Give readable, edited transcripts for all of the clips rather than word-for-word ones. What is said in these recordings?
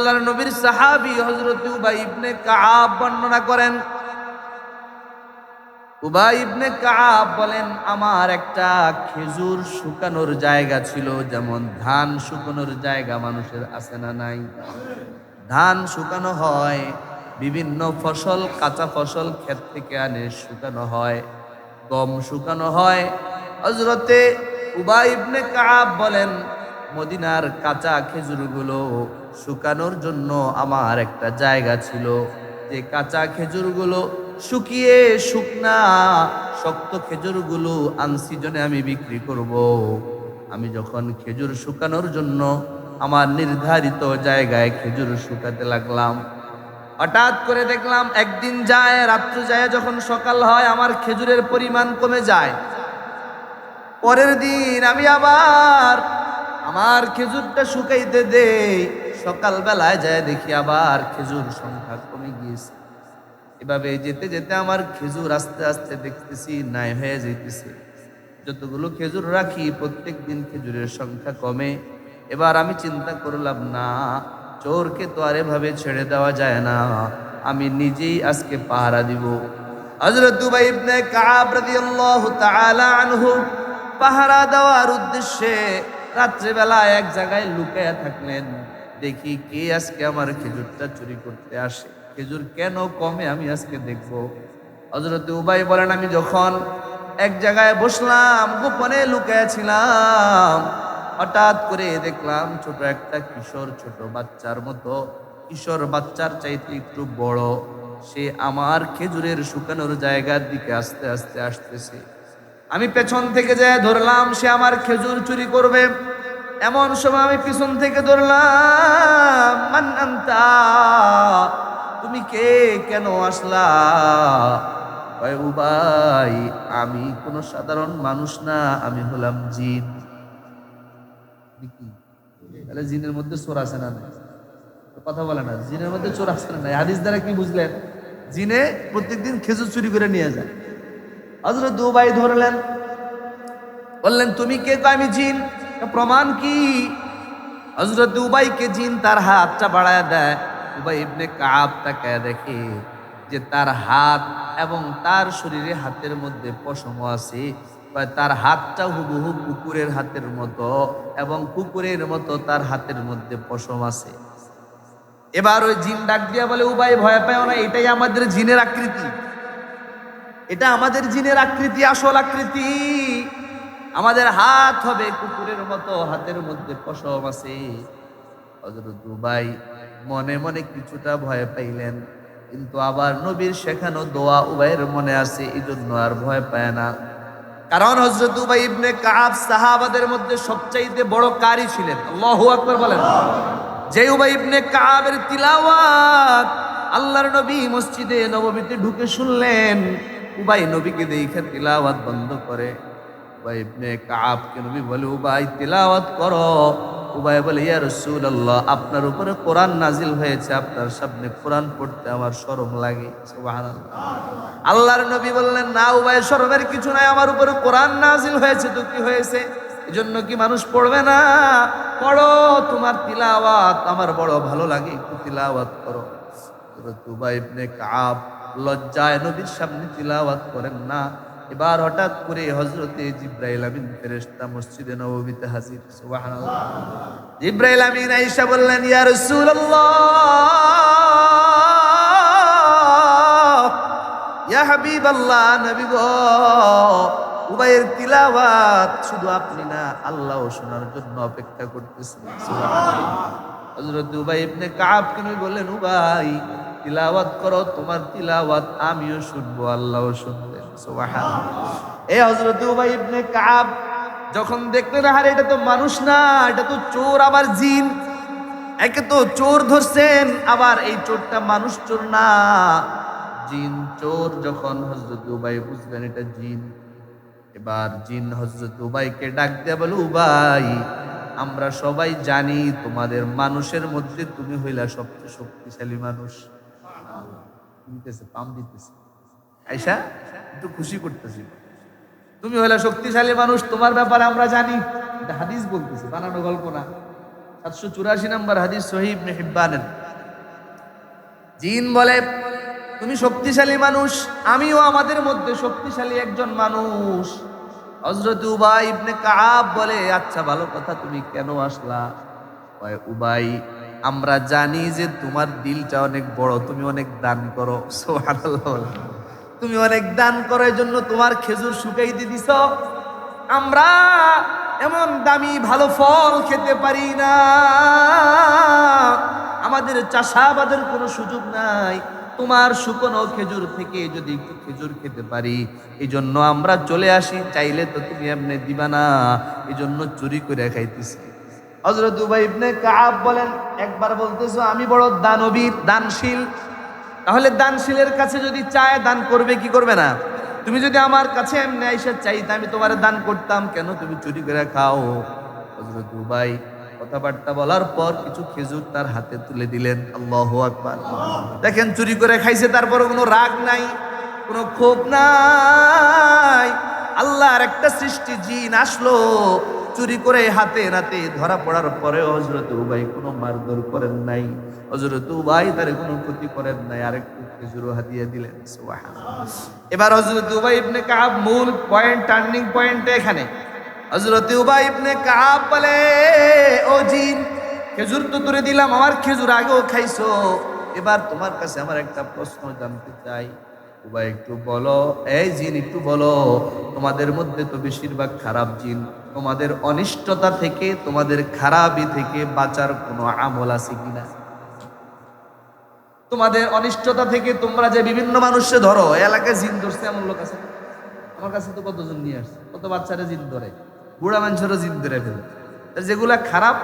আল্লাহর নবীর সাহাবী হযরত উবাই ইবনে কাআব বর্ণনা করেন, উবাই ইবনে কাআব বলেন, আমার একটা খেজুর শুকানোর জায়গা ছিল, যেমন ধান শুকানোর জায়গা মানুষের আছে না নাই? ধান শুকানো হয়, বিভিন্ন ফসল, কাঁচা ফসল ক্ষেত থেকে আনে শুকানো হয়, গম শুকানো হয়। হযরতে উবাই ইবনে কাআব বলেন, মদিনার কাঁচা খেজুরগুলো শুকানোর জন্য আমার একটা জায়গা ছিল, যে কাঁচা খেজুরগুলো শুকিয়ে শুকনা শক্ত খেজুরগুলো আনসিজনে আমি বিক্রি করব। আমি যখন খেজুর শুকানোর জন্য আমার নির্ধারিত জায়গায় খেজুর শুকাতে লাগলাম, হঠাৎ করে দেখলাম একদিন যায়, রাত্র যায়, যখন সকাল হয় আমার খেজুরের পরিমাণ কমে যায়। পরের দিন আমি আবার আমার খেজুরটা শুকাইতে দেই, সকালবেলায় যায় দেখি আবার খেজুর সংখ্যা কমে গিয়েছে। এভাবে যেতে যেতে আমার খেজুর আস্তে আস্তে দেখতেছি নাই হয়ে যাইতেছে। যতগুলো খেজুর রাখি প্রত্যেক দিন খেজুরের সংখ্যা কমে। এবার আমি চিন্তা করলাম, না, চোরকে তো আর এভাবে ছেড়ে দেওয়া যায় না, আমি নিজেই আজকে পাহারা দিব। হযরত উবাই ইবনে কাআব রাদিয়াল্লাহু তাআলা আনহু পাহারা দেওয়ার উদ্দেশ্যে রাত্রিবেলা এক জায়গায় লুকায়া থাকলেন, দেখি কে আজকে আমার খেজুরটা চুরি করতে আসে, খেজুর কেন কমে আমি আজকে দেখব। হযরত উবাই বলেন, আমি যখন এক জায়গায় বসলাম, গোপনে লুকায়াছিলাম, হঠাৎ করে দেখলাম ছোট একটা কিশোর, ছোট বাচ্চার মতো, কিশোর বাচ্চার চাইতে একটু বড়, সে আমার খেজুরের শুকানোর জায়গার দিকে আস্তে আস্তে আসতেছে। আমি পেছন থেকে যেয়ে ধরলাম সে আমার খেজুর চুরি করবে। এমন সময় আমি পিছন থেকে ধরলাম, মান আনতা, তুমি কে, কেন আসলা? কয়, উবাই, আমি কোনো সাধারণ মানুষ না, আমি হলাম জিন। কি তাহলে জিনের মধ্যে চোর আছে না? কথা বলে না, জিনের মধ্যে চোর আছে না? হাদিস দ্বারা কি বুঝলেন? জিনে প্রত্যেকদিন খেজুর চুরি করে নিয়ে যায়। হযরত উবাই ধরলেন, বললেন, তুমি কে? আমি জিন। প্রমাণ কি? হযরত উবাইকে জিন তার হাতটা বাড়ায় দেয়। উবাই ইবনে কাআব তাকায় দেখে যে তার হাত এবং তার শরীরে হাতের মধ্যে পশম আছে। তার হাতটা হুবহু কুকুরের হাতের মতো, এবং কুকুরের মতো তার হাতের মধ্যে পশম আছে। এবার ওই জিন ডাক দিয়া বলে, উবাই ভয় পায় না, এটাই আমাদের জিনের আকৃতি, এটা আমাদের জিনের আকৃতি, আসল আকৃতি। আমাদের হাত হবে কুকুরের মতো, হাতের মধ্যে পশম আছে। হযরত উবাই মনে মনে কিছুটা ভয় পাইলেন, কিন্তু আবার নবীর শেখানো দোয়া উবাইয়ের মনে আছে, এই জন্য আর ভয় পায় না। কারণ হযরত উবাই ইবনে কাআব সাহাবাদের মধ্যে সবচাইতে বড় কারি ছিলেন। আল্লাহু আকবার বলেন। যে উবাই ইবনে কাআবের তিলাওয়াত আল্লাহর নবী মসজিদে নববীতে ঢুকে শুনলেন, উবাই নবীকে দেখে তিলাওয়াত বন্ধ করে। উবাই ইবনে কাআবকে নবী বলে, উবাই তিলাওয়াত করো। উবাই বলে, ইয়া রাসূলুল্লাহ, আপনার উপরে কোরআন নাজিল হয়েছে, আপনার সামনে কোরআন পড়তে আমার শরম লাগে। সুবহানাল্লাহ। আল্লাহর নবী বললেন, না উবাই, শরমের কিছু নাই, আমার উপরে কোরআন নাজিল হয়েছে তো কি হয়েছে, এজন্য কি মানুষ পড়বে না? পড়ো, তোমার তিলাওয়াত আমার বড় ভালো লাগে, একটু তিলাওয়াত করো। হযরত উবাই ইবনে কাআব লজ্জায় নবীর সামনে তিলাওয়াত করেন না। এবার হঠাৎ করে হযরতে জিবরাইল আমিন ফেরেশতা মসজিদে নববীতে হাজির। সুবহানাল্লাহ। জিবরাইল আমিন আয়েশা বললেন, ইয়া রাসূলুল্লাহ, ইয়া হাবিবাল্লাহ, নবী গো, উবাইয়ের তিলাওয়াত শুধু আপনি না, আল্লাহও শোনার জন্য অপেক্ষা করতেছেন। সুবহানাল্লাহ। হযরত উবাই ইবনে কাআবকে নবী বললেন, উবাই, তিলাওয়াত করো, তোমার তিলাওয়াত আমিও শুনবো, আল্লাহও শুনবেন। সুবহানাল্লাহ। এই হযরত উবাই ইবনে কাআব যখন দেখলেন, আরে এটা তো মানুষ না, এটা তো চোর, আবার জিন। একে তো চোর ধরছেন, আবার এই চোরটা মানুষ চোর না, জিন চোর। যখন হযরত উবাই বুঝলেন এটা জিন, এবার জিন হযরত উবাইকে ডাক দেয়া বলে, উবাই, আমরা সবাই জানি তোমাদের মানুষের মধ্যে তুমি হইলা সবচেয়ে শক্তিশালী মানুষ। দিতেছে, পাম দিতেছে, আয়েশা একটু খুশি করতেছি, তুমি হইলা শক্তিশালী মানুষ, তোমার ব্যাপারে আমরা জানি। এটা হাদিস বলতেছে, বানানো গল্প না। 784 নম্বর হাদিস সহিহ ইবনে হিব্বানের। জিন বলে, তুমি শক্তিশালী মানুষ, আমিও আমাদের মধ্যে শক্তিশালী একজন মানুষ। হযরত উবাই ইবনে কাব বলে, আচ্ছা ভালো কথা, তুমি কেন আসলা? কয়, উবাই, আমরা জানি যে তোমার দিলটা অনেক বড়, তুমি অনেক দান করো। সুবহানাল্লাহ। তুমি অনেক দান করো, এজন্য তোমার খেজুর শুকাইতে দিছ। আমরা এমন দামি ভালো ফল খেতে পারি না, আমাদের চাষাবাদের কোনো সুযোগ নাই। তোমার শুকনো খেজুর থেকে যদি একটু খেজুর খেতে পারি, এই জন্য আমরা চলে আসি। চাইলে তো তুমি এমনি দিবা না, এই জন্য চুরি করে খাইতেছি। হযরত উবাই ইবনে কাব বলেন, একবার বলতেছো আমি বড় দানবীর, দানশীল, তাহলে দানশীলের কাছে যদি চায় দান করবে কি করবে না? তুমি যদি আমার কাছে এমনি আইসা চাইতে আমি তোমার দান করতাম, কেন তুমি চুরি করে খাও? হযরত উবাই কথাবার্তা বলার পর কিছু খেজুর তার হাতে তুলে দিলেন। আল্লাহু আকবার। দেখেন, চুরি করে খাইছে, তারপরে কোনো রাগ নাই, কোনো ক্ষোভ নাই। আল্লাহর একটা সৃষ্টি জিন আসলো, চুরি করে হাতে নাতে ধরা পড়ার পরে হযরত উবাই কোনো মারধর করেন নাই, হযরত উবাই তার কোনো ক্ষতি করেন নাই, আরেকটু খেজুরও হাদিয়া দিলেন। সুবহানাল্লাহ। এবার হযরত উবাই ইবনে কাব মূল পয়েন্ট, টার্নিং পয়েন্ট এখানে। হযরত উবাই ইবনে কাব বলে, ও জিন, খেজুর তো তুলে দিলাম, আমার খেজুর আগেও খাইছো, এবার তোমার কাছে আমার একটা প্রশ্ন জানতে চাই। উবাই, একটু বলো। এই জিন, একটু বলো, তোমাদের মধ্যে তো বেশিরভাগ খারাপ জিন, তোমাদের অনিষ্টতা থেকে, তোমাদের খারাপি থেকে বাঁচার কোনো আমল আছে কিনা? তোমাদের অনিষ্টতা থেকে তোমরা যে বিভিন্ন মানুষকে ধরো, এলাকায় জিন ধরছে এমন লোক আছে? আমার কাছে তো কতজন নিয়ে আসছে, কত বাচ্চারা জিন ধরে, বুড়া মানুষেরও জিন ধরে ফেলে। যেগুলা খারাপ,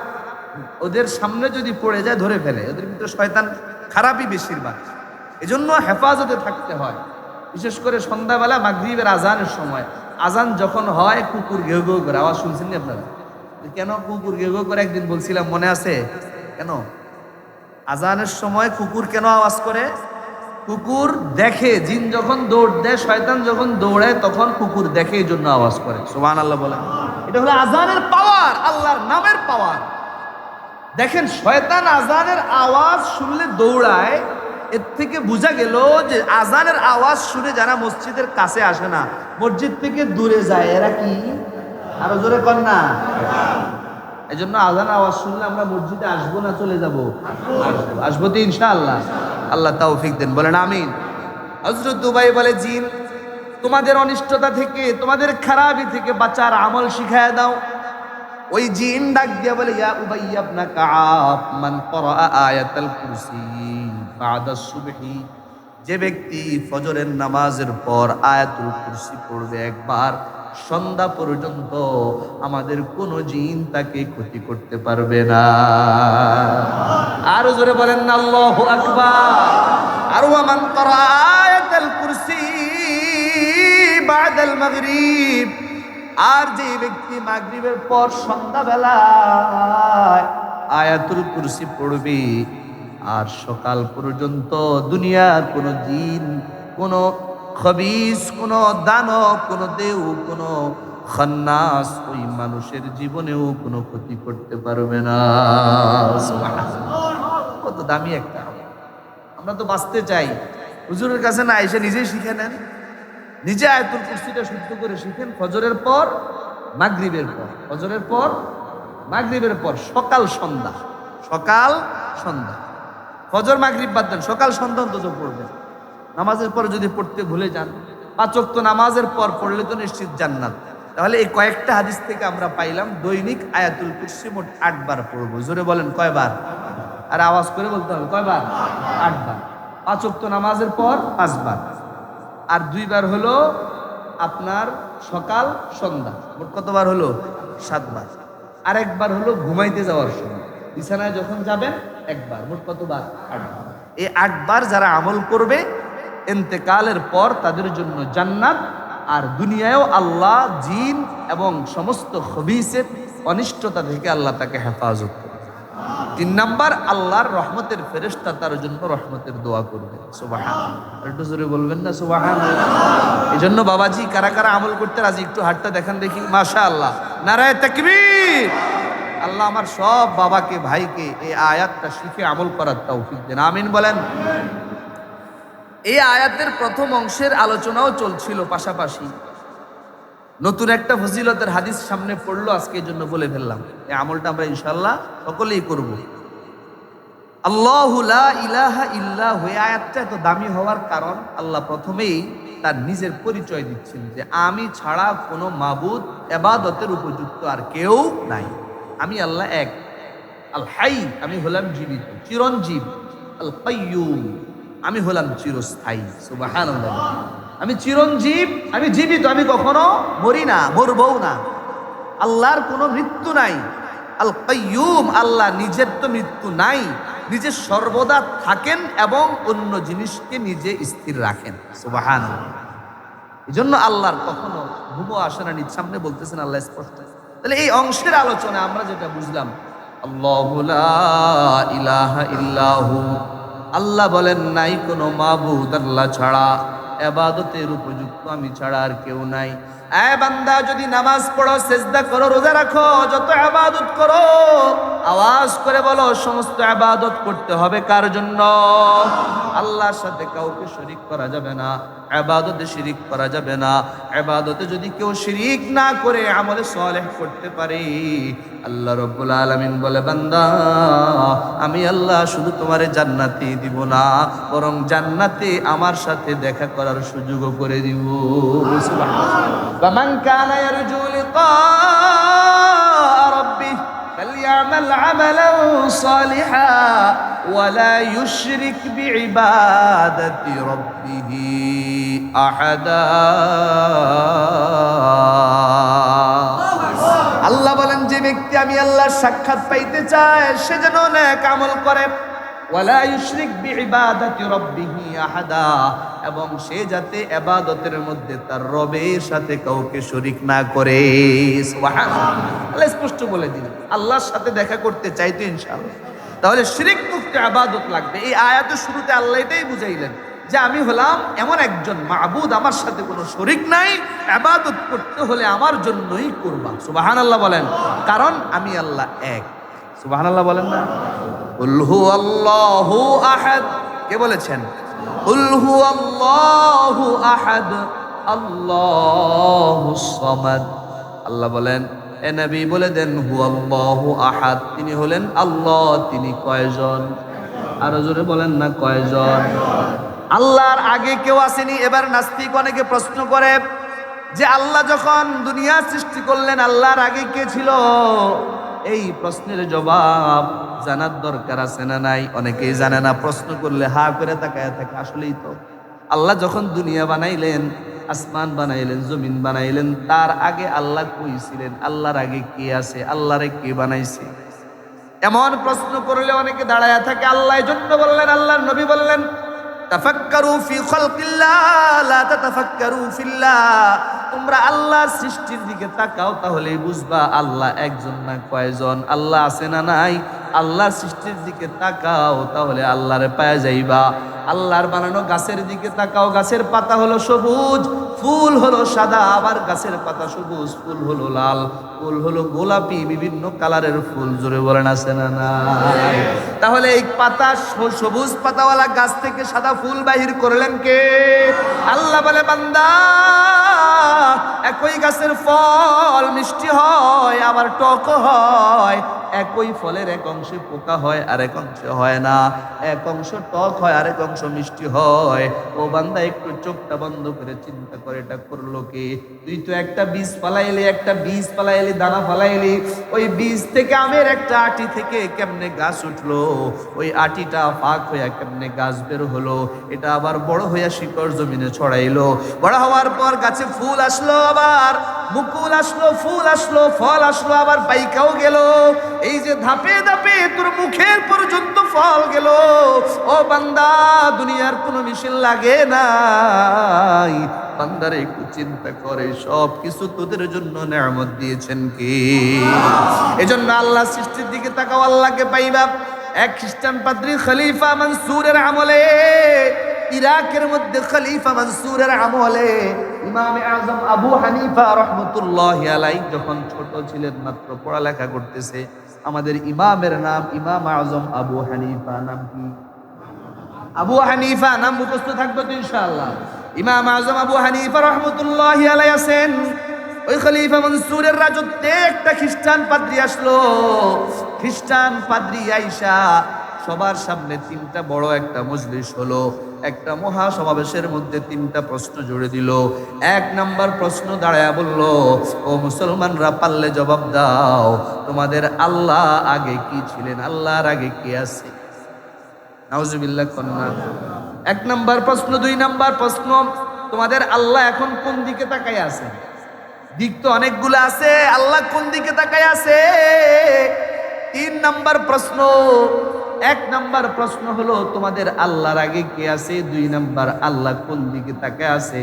ওদের সামনে যদি পড়ে যায় ধরে ফেলে, ওদের ভিতরে শয়তান খারাপই বেশিরভাগ। এজন্য হেফাজতে থাকতে হয়। বিশেষ করে সন্ধ্যাবেলা মাগরিবের আজানের সময়, আজান যখন হয়, কুকুর ঘেউ ঘেউ করে আওয়াজ শুনছেন নি আপনারা? কেন কুকুর ঘেউ ঘেউ করে একদিন বলছিলাম, মনে আছে? কেন আজানের সময় কুকুর কেন আওয়াজ করে? কুকুর দেখে, জিন যখন দৌড় দেয়, শয়তান যখন দৌড়ায়, তখন কুকুর দেখে, এই জন্য আওয়াজ করে। সুবহানাল্লাহ বলেন। এটা হলো আজানের পাওয়ার, আল্লাহর নামের পাওয়ার। দেখেন, শয়তান আজানের আওয়াজ শুনলে দৌড়ায়, এর থেকে বোঝা গেল যে আজানের আওয়াজ শুনে যারা মসজিদের কাছে আসে না, মসজিদ থেকে দূরে যায়, এরা কি? আরো জোরে কর না। এই জন্য আজানের আওয়াজ শুনলে আমরা মসজিদে আসবো না চলে যাবো? আসবো তো ইনশাআল্লাহ। আল্লাহ তৌফিক দেন, বলেন আমিন। হযরত উবাই বলে, জিন, তোমাদের অনিষ্টতা থেকে, তোমাদের খারাপি থেকে বাঁচার আমল শিখায় দাও। ওই জিন ডাক দিয়া বলে, ইয়া উবাই ইবনে কাব, মান ক্বারা আয়াতুল কুরসি বাদা সুবহি, যে ব্যক্তি ফজরের নামাজের পর আয়াতুল কুরসি পড়বে একবার, সন্ধ্যা পর্যন্ত আমাদের কোন জিন তাকে ক্ষতি করতে পারবে না। আরো জোরে বলেন না আল্লাহু আকবার। আর ওয়া মান ক্বারা আয়াতুল কুরসি বাদাল মাগরিব, আর যে ব্যক্তি মাগরিবের পর সন্ধ্যাবেলায় আয়াতুল কুরসি পড়বে, আর সকাল পর্যন্ত দুনিয়ার কোন জিন, কোন খবিস, কোন দানব, কোন দেউ, কোন খান্নাস ওই মানুষের জীবনেও কোনো ক্ষতি করতে পারবে না। কত দামি একটা। আমরা তো বাঁচতে চাই, হুজুরের কাছে না এসে নিজেই শিখে নেন, নিজে আয়াতুল কুরসিটা শুদ্ধ করে শিখেন। ফজরের পর, মাগরিবের পর, ফজরের পর, মাগরিবের পর, সকাল সন্ধ্যা, সকাল সন্ধ্যা। ফজর মাগরিব বাদ দেন, সকাল সন্ধ্যা অন্তত পড়বেন। নামাজের পর যদি পড়তে ভুলে যান, 5 ওয়াক্ত নামাজের পর পড়লে তো নিশ্চিত জান্নাত। তাহলে এই কয়েকটা হাদিস থেকে আমরা পাইলাম দৈনিক আয়াতুল কুরসি মোট 8 বার পড়বো। জোরে বলেন কয়বার? আর আওয়াজ করে বলতে হবে, কয়বার? 8 বার। 5 ওয়াক্ত নামাজের পর 5 বার, আর 2 বার হলো আপনার সকাল সন্ধ্যা, মোট কতবার হলো? 7 বার। আর একবার হলো ঘুমাইতে যাওয়ার সময়, বিছানায় যখন যাবেন একবার, মোট কতবার? 8 বার। এই 8 বার যারা আমল করবে, ইন্তেকালের পর তাদের জন্য জান্নাত, আর দুনিয়ায়ও আল্লাহ জিন এবং সমস্ত খবিসের অনিষ্টতা থেকে আল্লাহ তাকে হেফাজত করবে। 3 নাম্বার, আল্লাহর রহমতের ফেরেশতা তার জন্য রহমতের দোয়া করবে। সুবহানাল্লাহ। একটু জোরে বলবেন না সুবহানাল্লাহ। এজন্য বাবাজি, কারা কারা আমল করতে রাজি একটু হাতটা দেখান দেখি। মাশাআল্লাহ, নারায়ে তাকবীর। আল্লাহ আমার সব বাবাকে ভাইকে এই আয়াতটা শিখে আমল করার তৌফিক দেন, আমিন বলেন। এই আয়াতের প্রথম অংশের আলোচনাও চলছিল, পাশাপাশি নতুন একটা ফজিলতের হাদিস সামনে পড়লো, আজকে এই জন্য বলে ফেললাম। এই আমলটা আমরা ইনশাআল্লাহ সকলেই করব। আল্লাহু লা ইলাহা ইল্লাহু, এই আয়াতটা এত দামি হওয়ার কারণ আল্লাহ প্রথমেই তার নিজের পরিচয় দিচ্ছেন যে আমি ছাড়া কোনো মাবুদ ইবাদতের উপযুক্ত আর কেউ নাই। আমি আল্লাহ এক। আল হাই, আমি হলাম জীবিত চিরঞ্জীব। আল কাইয়ুম, আমি হলাম চিরস্থায়ী। সুবহানাল্লাহ, আমি চিরঞ্জীব, আমি জীবিত, আমি কখনো মরি না, মরবও না। আল্লাহর কোনো মৃত্যু নাই। আল কাইয়ুম, আল্লাহ নিজের তো মৃত্যু নাই, নিজে সর্বদা থাকেন এবং অন্য জিনিসকে নিজে স্থির রাখেন। সুবহানাল্লাহ। এই জন্য আল্লাহর কখনো ঘুমো আসে না, নিজ সামনে বলতেছেন আল্লাহ স্পষ্ট। তাহলে এই অংশের আলোচনা আমরা যেটা বুঝলাম, আল্লাহু লা ইলাহা ইল্লাহু, আল্লাহ বলেন নাই কোনো মাবুদ আল্লাহ ছাড়া, ইবাদতের উপযুক্ত আমি ছাড়া আর কেউ নাই। এ বান্দা, যদি নামাজ পড়ো, সিজদা করো, রোজা রাখো, যত ইবাদত করো, আওয়াজ করে বলো সমস্ত ইবাদত করতে হবে কার জন্য? আল্লাহর সাথে কাউকে শরীক করা যাবে না, ইবাদতে শিরিক করা যাবে না। ইবাদতে যদি কেউ শিরিক না করে আমলে সালেহ করতে পারে, আল্লাহ রাব্বুল আলামিন বলে, বান্দা আমি আল্লাহ শুধু তোমারে জান্নাতে দিব না, বরং জান্নাতে আমার সাথে দেখা করার সুযোগও করে দিব। সুবহানাল্লাহ। ফামান কানা ইয়ারজু লিকা রাব্বিহি ফালইআমাল আমালান সালিহা ওয়া লা ইউশরিক বিইবাদাতি রাব্বিহি আহাদা। আল্লাহ বলেন, যে ব্যক্তি আমি আল্লাহর সাক্ষাৎ পাইতে চায় সে যেন নেক আমল করে, ওয়ালা ইউশরিক বিইবাদাতি রাব্বিহি আহাদা, এবং সে যাতে ইবাদতের মধ্যে তার রবের সাথে কাউকে শরীক না করে। সুবহানাল্লাহ। আল্লাহ স্পষ্ট বলে দিলেন, আল্লাহর সাথে দেখা করতে চাইতো ইনশাআল্লাহ, তাহলে শিরিক মুক্ত ইবাদত লাগবে। এই আয়াতের শুরুতে আল্লাহ এটাই বুঝাইলেন যে আমি হলাম এমন একজন মাবুদ, আমার সাথে কোনো শরীক নাই, ইবাদত করতে হলে আমার জন্যই করবা। সুবহানাল্লাহ বলেন, কারণ আমি আল্লাহ এক। সুবহানাল্লাহ বলেন না? কুল হুয়াল্লাহু আহাদ, কে বলেছেন? কুল হুয়াল্লাহু আহাদ আল্লাহুস সামাদ। আল্লাহ বলেন, এ নবী বলে দেন হুয়াল্লাহু আহাদ, তিনি হলেন আল্লাহ। তিনি কয়জন? আরো জোরে বলেন না, কয়জন? আল্লাহর আগে কেউ আসেনি। এবার নাস্তিক অনেকে প্রশ্ন করে যে আল্লাহ যখন দুনিয়া সৃষ্টি করলেন, আল্লাহর আগে কে ছিল? এই প্রশ্নের জবাব জানার দরকার আছে না নাই? অনেকেই জানে না, প্রশ্ন করলে হা করে তাকায় থাকে। আসলেই তো আল্লাহ যখন দুনিয়া বানাইলেন, আসমান বানাইলেন, জমিন বানাইলেন, তার আগে আল্লাহ কই ছিলেন? আল্লাহর আগে কে আছে? আল্লাহরে কে বানাইছে? এমন প্রশ্ন করলে অনেকে দাঁড়ায় থাকে। আল্লাহ এজন্য বললেন, আল্লাহর নবী বললেন, তাফাক্কারু ফি খালকিল্লাহ লা তাতাফাক্কারু ফিল্লাহ, তোমরা আল্লাহর সৃষ্টির দিকে তাকাও, তাহলেই বুঝবা আল্লাহ একজন না কয়জন, আল্লাহ আছে না নাই। আল্লাহর সৃষ্টির দিকে তাকাও, তাহলে আল্লাহরে পাওয়া যাইবা। আল্লাহর বানানো গাছের দিকে তাকাও, গাছের পাতা হলো সবুজ, ফুল হলো সাদা, আবার গাছের পাতা সবুজ, ফুল হলো লাল, ফুল হলো গোলাপি, বিভিন্ন কালারের ফুল। জোরে বলেন আছে না নাই? তাহলে এই পাতা, সবুজ পাতাওয়ালা গাছ থেকে সাদা ফুল বাহির করলেন কে? আল্লাহ বলে, বান্দা একই গাছের ফল মিষ্টি হয় আবার টক হয়, একই ফলের এক অংশে পোকা হয় আর এক অংশে হয় না, এক অংশ টক হয় আর এক অংশ মিষ্টি হয়। ও বান্দা, একটু চোখটা বন্ধ করে চিন্তা করে এটা করলো কে? তুই তো একটা বীজ ফালাইলি, দানা ফালাইলি, ওই বীজ থেকে আমের একটা আটি থেকে কেমনে গাছ উঠলো, ওই আটিটা ফাঁক হইয়া কেমনে গাছ বের হলো, এটা আবার বড় হইয়া শিকড় জমিনে ছড়াইলো, বড় হওয়ার পর গাছে ফুল আসলো, আবার মুকুল আসলো, ফুল আসলো, ফল আসলো, আবার পাইকাও গেল। এই যে ধাপে ধাপে তোর মুখের পর্যন্ত ফল গেল। ও বান্দা, দুনিয়ার কোনো মেশিন লাগে নাই। বান্দারে একটু চিন্তা করে, সব কিছু তোদের জন্য নিয়ামত দিয়েছেন কে? এজন্য আল্লাহ সৃষ্টির দিকে তাকাও, আল্লাহকে পাইবা। এক খ্রিস্টান পাদ্রী খলিফা মনসুরের আমলে ইরাকের মধ্যে খলিফা মনসুরের আমলে ইমামে আজম আবু হানিফা রহমতুল্লাহি আলাইহি যখন ছোট ছিলেন, মাত্র পড়ালেখা করতেছে, আমাদের ইমামের নাম ইমাম আজম আবু হানিফা। নাম কি? আবু হানিফা। নাম মুখস্থ থাকবে তো ইনশাআল্লাহ। ইমাম আজম আবু হানিফা রহমতুল্লাহি আলাইহি আছেন। ওই খলিফা মনসুরের রাজত্বে একটা খ্রিস্টান পাদ্রী আসলো। খ্রিস্টান পাদ্রী আইসা সবার সামনে তিনটা বড় একটা মজলিস হলো, একটা মহা সমাবেশের মধ্যে তিনটা প্রশ্ন জুড়ে দিল। এক নাম্বার প্রশ্ন দাঁড়ায়া বলল, ও মুসলমানরা, পারলে জবাব দাও, তোমাদের আল্লাহ আগে কি ছিলেন, আল্লাহর আগে কি আছে? নাউজুবিল্লাহ কন্যা। এক নাম্বার প্রশ্ন। দুই নাম্বার প্রশ্ন, তোমাদের আল্লাহ এখন কোন দিকে তাকায় আছে? দিক তো অনেকগুলো আছে, আল্লাহ কোন দিকে তাকায় আছে? তিন নাম্বার প্রশ্ন। এক নাম্বার প্রশ্ন হলো তোমাদের আল্লাহর আগে কে আছে? দুই নাম্বার, আল্লাহ কোন দিকে তাকায় আছে?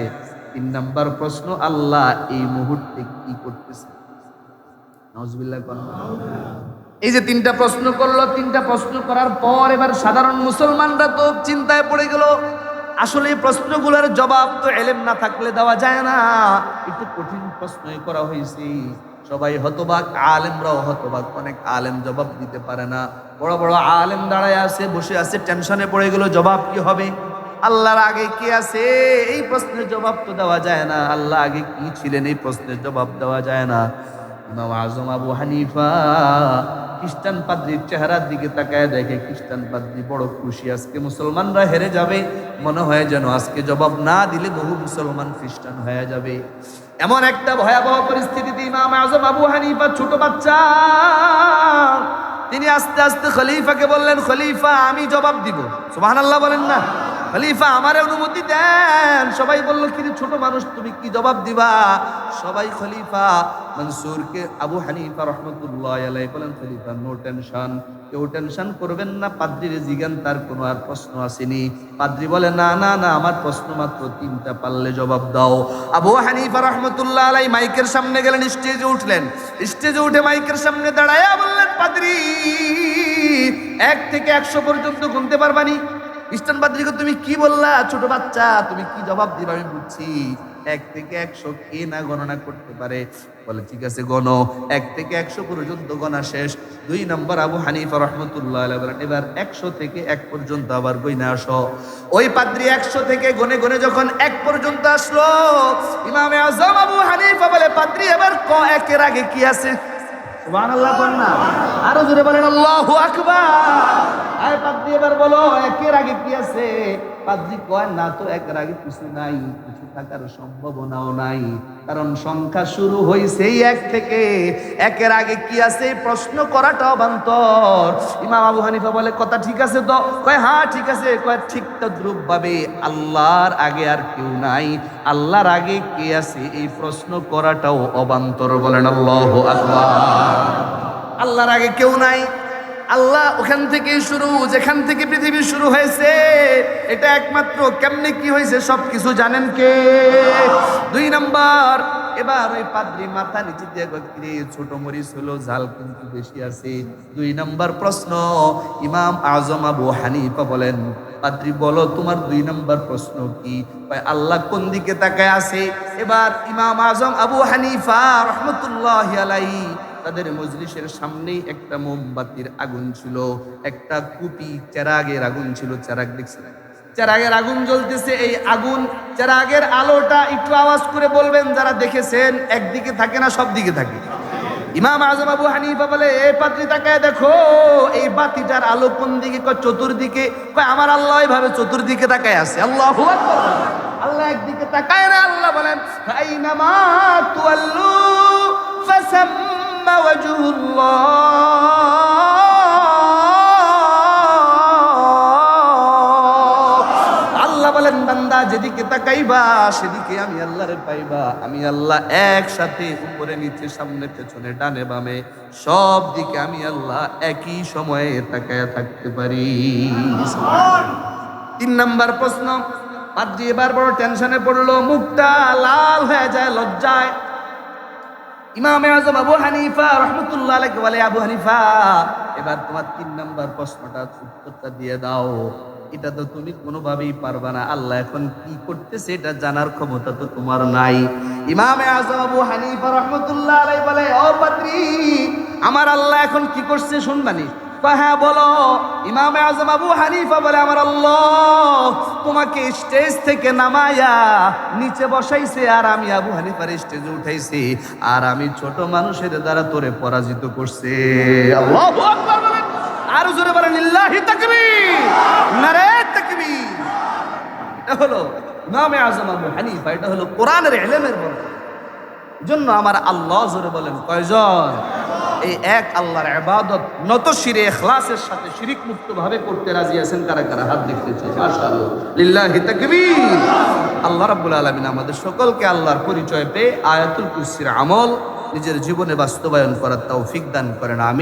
তিন নাম্বার প্রশ্ন, আল্লাহ এই মুহূর্তে কি করতেছে? নাউজুবিল্লাহ কন্যা। এই যে তিনটা প্রশ্ন করলো, তিনটা প্রশ্ন করার পর এবার সাধারণ মুসলমানরা তো চিন্তায় পড়ে গেল। আসলে এই প্রশ্নগুলোর জবাব তো এলেম না থাকলে দেওয়া যায় না, একটু কঠিন প্রশ্নই করা হয়েছে। সবাই হতবাক, আলেমরাও হতবাক। অনেক আলেম জবাব দিতে পারে না। বড় বড় আলেম দাঁড়ায় আছে, বসে আছে, টেনশনে পড়ে গেল, জবাব কি হবে? আল্লাহর আগে কি আছে এই প্রশ্নের জবাব তো দেওয়া যায় না, আল্লাহ আগে কি ছিলেন এই প্রশ্নের জবাব দেওয়া যায় না। ইমাম আজম আবু হানিফা খ্রিস্টান পাদ্রীর চেহারার দিকে তাকায় দেখে খ্রিস্টান পাদ্রী বড় খুশি, আজকে মুসলমানরা হেরে যাবে। মনে হয় যেন আজকে জবাব না দিলে বহু মুসলমান খ্রিস্টান হয়ে যাবে। এমন একটা ভয়াবহ পরিস্থিতিতে ইমাম আজম আবু হানিফা, ছোট বাচ্চা, তিনি আস্তে আস্তে খলিফাকে বললেন, খলিফা আমি জবাব দিব। সুবহানাল্লাহ বলেন না? খলিফা আমারে অনুমতি দেন। সবাই বলল, কি ছোট মানুষ, তুমি কি জবাব দিবা? সবাই খলিফা মনসুরকে, আবু হানিফা রহমতুল্লাহি আলাইহি বলেন, খলিফা নো টেনশন, কেউ টেনশন করবেন না, পাদ্রীর জিগান, তার কোনো আর প্রশ্ন আসেনি। পাদ্রী বলে, না না না, আমার প্রশ্ন মাত্র তিনটা, পারলে জবাব দাও। আবু হানিফা রহমতুল্লাহি আলাইহি মাইকের সামনে গেলেন, স্টেজে উঠলেন। স্টেজে উঠে মাইকের সামনে দাঁড়ায়া বললেন, পাদ্রী 1 থেকে 100 পর্যন্ত গুনতে পারবানি? খ্রিস্টান পাদ্রীকে, তুমি কি বললা? ছোট বাচ্চা, তুমি কি জবাব দিবা? আমি বুঝছি 1 থেকে 100 কে না গণনা করতে পারে? বলে, ঠিক আছে গণো। 1 থেকে 100 পর্যন্ত গণা শেষ। 2 নম্বর আবু হানিফা রহমতুল্লাহ আলাইহি বলেন, এবার 100 থেকে 1 পর্যন্ত আবার গইনা আসো। ওই পাদ্রী 100 থেকে গনে গনে যখন 1 পর্যন্ত আসলো, ইমামে আজম আবু হানিফা বলে, পাদ্রী এবার 1 এর আগে কি আছে? সুবহানাল্লাহ বলেন না? আরো জোরে বলেন আল্লাহু আকবার। আয় পাদ্রী এবার বলো 1 এর আগে কি আছে? পাদ্রী কয়, না তো 1 এর আগে কিছু নাই, কিছু থাকার সম্ভাবনাও নাই, কারণ সংখ্যা শুরু হইছে 1 থেকে। 1 এর আগে কি আছে প্রশ্ন করাটা অবান্তর। ইমাম আবু হানিফা বলে, কথা ঠিক আছে তো? কয়, হ্যাঁ ঠিক আছে। কয়, ঠিক তদ্রূপ ভাবে আল্লাহর আগে আর কেউ নাই, আল্লাহর আগে কে আছে এই প্রশ্ন করাটাও অবান্তর। বলেন আল্লাহু আকবার। আল্লাহর আগে কেউ নাই, আল্লাহ ওখান থেকেই শুরু, যেখান থেকে পৃথিবী শুরু হয়েছে এটা একমাত্র। কেমনে কি হয়েছে সবকিছু জানেন কে? 2 নাম্বার, এবার ওই পাদ্রী মাথা নিচে দিয়ে গিয়ে, ছোট মরিচ হলো, ঝাল কিন্তু বেশি আছে। 2 নাম্বার প্রশ্ন। ইমাম আজম আবু হানিফা বলেন, পাদ্রী বলো তোমার 2 নাম্বার প্রশ্ন কি? আল্লাহ কোন দিকে তাকায় আছে? এবার ইমাম আজম আবু হানিফা রহমতুল্লাহি আলাইহি তাদের মজলিসের সামনেই একটা মোমবাতির আগুন ছিল, একটা কুপি চেরাগের আগুন ছিল। চেরাগ দেখছিলেন? চেরাগের আগুন জ্বলতেছে। এই আগুন, চেরাগের আলোটা একটু আওয়াজ করে বলবেন যারা দেখেছেন, একদিকে থাকে না, সব দিকে থাকে। ইমাম আজম আবু হানিফা বলে, এই পাদ্রী তাকায় দেখো এই বাতিটার আলো কোন দিকে? কয় চতুর্দিকে। কয় আমার আল্লাহ এইভাবে চতুর্দিকে তাকায় আছে। আল্লাহু আকবার। আল্লাহ একদিকে তাকায় না। আল্লাহ বলেন, আইনামা তুয়াল্লু ফাসাম্মা ওয়াজহুল্লাহ। আল্লাহ বলেন, বান্দা যেদিকে তাকাইবা সেদিকে আমি আল্লাহরে পাইবা। আমি আল্লাহ একসাথে উপরে নিচে সামনে পেছনে ডানে বামে সব দিকে আমি আল্লাহ একই সময়ে তাকায়া থাকতে পারি। 3 নাম্বার প্রশ্ন। পাদ্রী এবার বড় টেনশনে পড়লো, মুখটা লাল হয়ে যায় লজ্জায়। ইমামে আজম আবু হানিফা রহমতুল্লাহ আলাইহি বলে, আবু হানিফা এবার তোমার 3 নাম্বার প্রশ্নটা উত্তরটা দিয়ে দাও। এটা তো তুমি কোনোভাবেই পারবা না। আল্লাহ এখন কি করতেছে এটা জানার ক্ষমতা তো তোমার নাই। ইমামে আযম আবু হানিফা রাহমাতুল্লাহ আলাইহি বলে, ও পাত্রী, আমার আল্লাহ এখন কি করছে শুনবানি? হ্যাঁ বলো। ইমামে আযম আবু হানিফা বলে, আমার আল্লাহ তোমাকে স্টেজ থেকে নামায়া নিচে বসাইছে, আর আমি আবু হানিফার স্টেজে উঠাইছি, আর আমি ছোট মানুষের দ্বারা তোরে পরাজিত করছে। আল্লাহু আকবার বলেন, আর জোরে বলেন লিল্লাহি তাকবীর, নারে তাকবীর। এটা হলো ইমামে আযম আবু হানিফা, এটা হলো কোরআনের ইলমের বরকত। জন্য আমার আল্লাহ জোরে বলেন কয়জন? এই এক আল্লাহর ইবাদত নত শিরে ইখলাসের সাথে শিরিক মুক্ত ভাবে করতে রাজি আছেন কারা কারা? হাত দেখতে চাই। মাশাআল্লাহ, লিল্লাহি তাকবীর। আল্লাহ রাব্বুল আলামিন আমাদের সকলকে আল্লাহর পরিচয় পেয়ে আয়াতুল কুরসির আমল নিজের জীবনে বাস্তবায়ন করার তৌফিক দান করেন। আমিন।